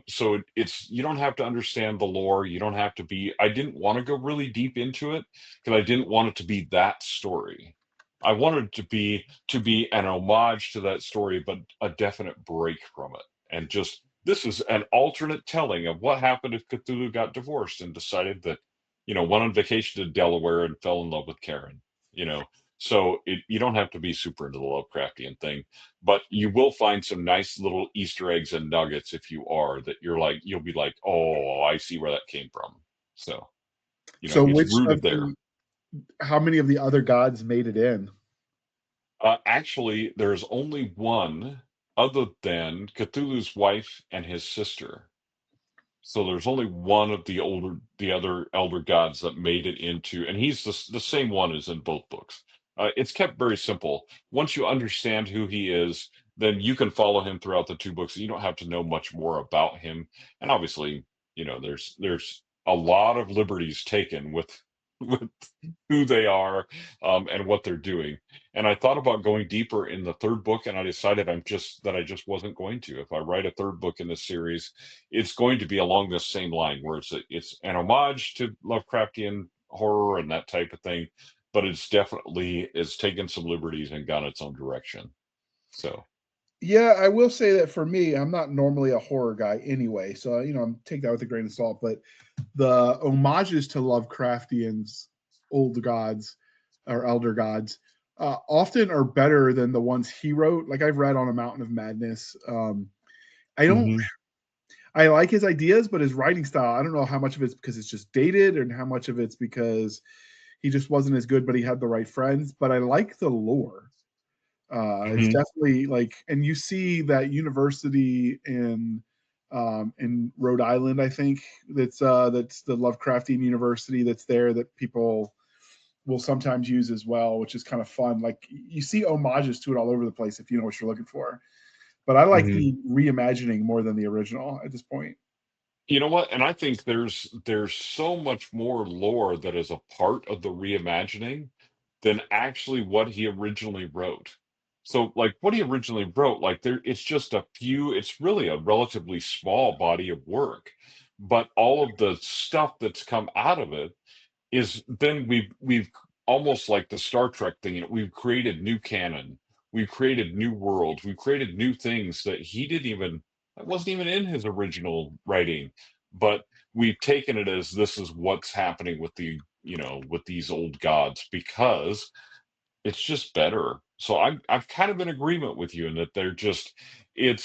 So it's you don't have to understand the lore. You don't have to be. I didn't want to go really deep into it because I didn't want it to be that story. I wanted it to be an homage to that story, but a definite break from it. And just this is an alternate telling of what happened if Cthulhu got divorced and decided that, went on vacation to Delaware and fell in love with Karen. You know, so you don't have to be super into the Lovecraftian thing, but you will find some nice little Easter eggs and nuggets if you are that you'll be like, oh, I see where that came from. So, So, it's which rooted of there. the how many of the other gods made it in? Actually, there's only one other than Cthulhu's wife and his sister. So there's only one of the other elder gods that made it into, and he's the same one as in both books. It's kept very simple. Once you understand who he is, then you can follow him throughout the two books. You don't have to know much more about him. And obviously, there's a lot of liberties taken with with who they are, and what they're doing. And I thought about going deeper in the third book, and I decided I just wasn't going to. If I write a third book in this series, it's going to be along this same line where it's an homage to Lovecraftian horror and that type of thing, but it's taken some liberties and gone its own direction. So, Yeah, I will say that for me, I'm not normally a horror guy anyway, so I'm take that with a grain of salt. But the homages to Lovecraftian's old gods or elder gods often are better than the ones he wrote. Like I've read on a Mountain of Madness. I don't. mhm. I like his ideas, but his writing style, I don't know how much of it's because it's just dated and how much of it's because he just wasn't as good, but he had the right friends. But I like the lore. It's Mhm. definitely like, and you see that university in Rhode Island, I think that's the Lovecraftian university that's there that people will sometimes use as well, which is kind of fun. Like you see homages to it all over the place if you know what you're looking for. But I like Mhm. the reimagining more than the original at this point. You know what? And I think there's so much more lore that is a part of the reimagining than actually what he originally wrote. So, like what he originally wrote, like it's just a few. It's really a relatively small body of work, but all of the stuff that's come out of it is then we've almost like the Star Trek thing. We've created new canon, we've created new worlds, we've created new things that he didn't even that wasn't even in his original writing, but we've taken it as this is what's happening with with these old gods because it's just better. So I've kind of in agreement with you in that they're just it's